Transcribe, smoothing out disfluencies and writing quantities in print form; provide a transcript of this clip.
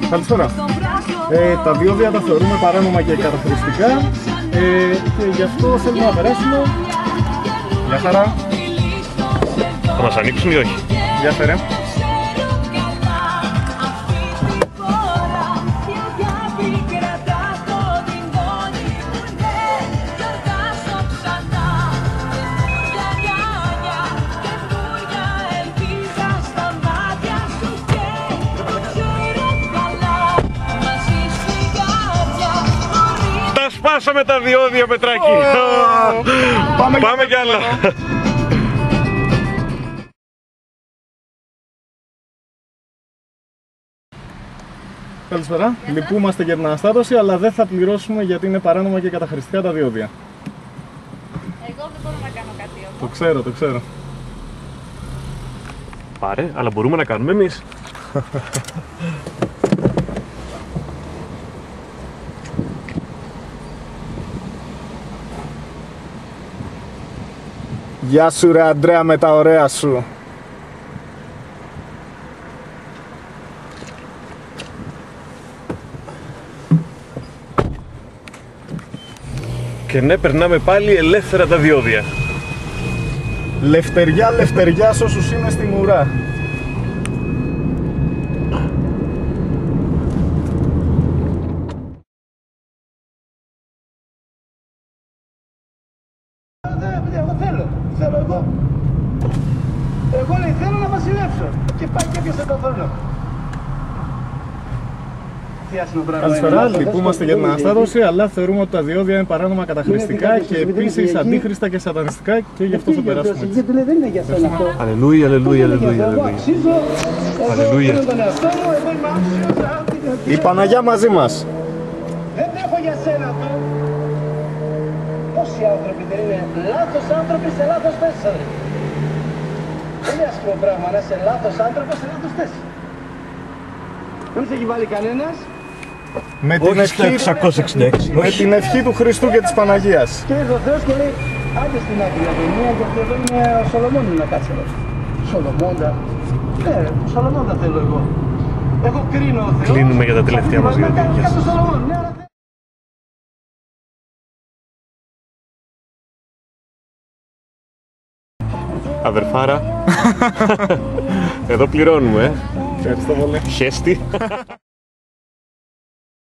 Καλησπέρα. Τα διόδια τα θεωρούμε παράνομα και καταχρηστικά και γι' αυτό θέλουμε να περάσουμε. Γεια χαρά. Θα μας ανοίξουν ή όχι? Γεια χαρά. Σπάσαμε τα διόδια, Πετράκη! Πάμε κι άλλα! Καλησπέρα. Λυπούμαστε για την αναστάτωση, αλλά δεν θα πληρώσουμε γιατί είναι παράνομα και καταχρηστικά τα διόδια. Εγώ δεν μπορώ να κάνω κάτι όμως. Το ξέρω, το ξέρω. Πάρε, αλλά μπορούμε να κάνουμε εμείς. Γεια σου ρε Αντρέα με τα ωραία σου. Και ναι, περνάμε πάλι ελεύθερα τα διόδια. Λευτεριά, λευτεριά σ' όσους είναι στην ουρά. Εγώ λέει θέλω να βασιλεύσω και πάει και έπιασε το θρόνο. Καλησπέρα, λυπούμαστε για την αναστάτωση, αλλά θεωρούμε ότι τα διόδια είναι παράνομα καταχρηστικά και επίσης αντίχριστα και σατανιστικά και γι' αυτό θα περάσουμε έτσι. Αλληλούια, αλληλούια, αλληλούια, αλληλούια. Η Παναγιά μαζί μας. Δεν τρέχω για σένα του. Πόσοι άνθρωποι δεν είναι λάθος άνθρωποι σε λάθος θέση. Δεν είναι άσχημο πράγμα να είσαι λάθος άνθρωπος σε λάθος θέση. Δεν σε έχει βάλει κανένας. Με την ευχή του Χριστού και της Παναγίας. Και ήρθε ο Θεός και λέει άντε στην άκρη για την μία γιατί εδώ είναι ο Σολομών να κάτσει εδώ. Σολομώντα. Ναι, Σολομώντα θέλω εγώ. Εγώ κρίνω ο Θεός. Κλείνουμε για τα τελευταία μας δύο δίκες. Αδερφάρα, εδώ πληρώνουμε, Ευχαριστώ πολύ. Χέστη.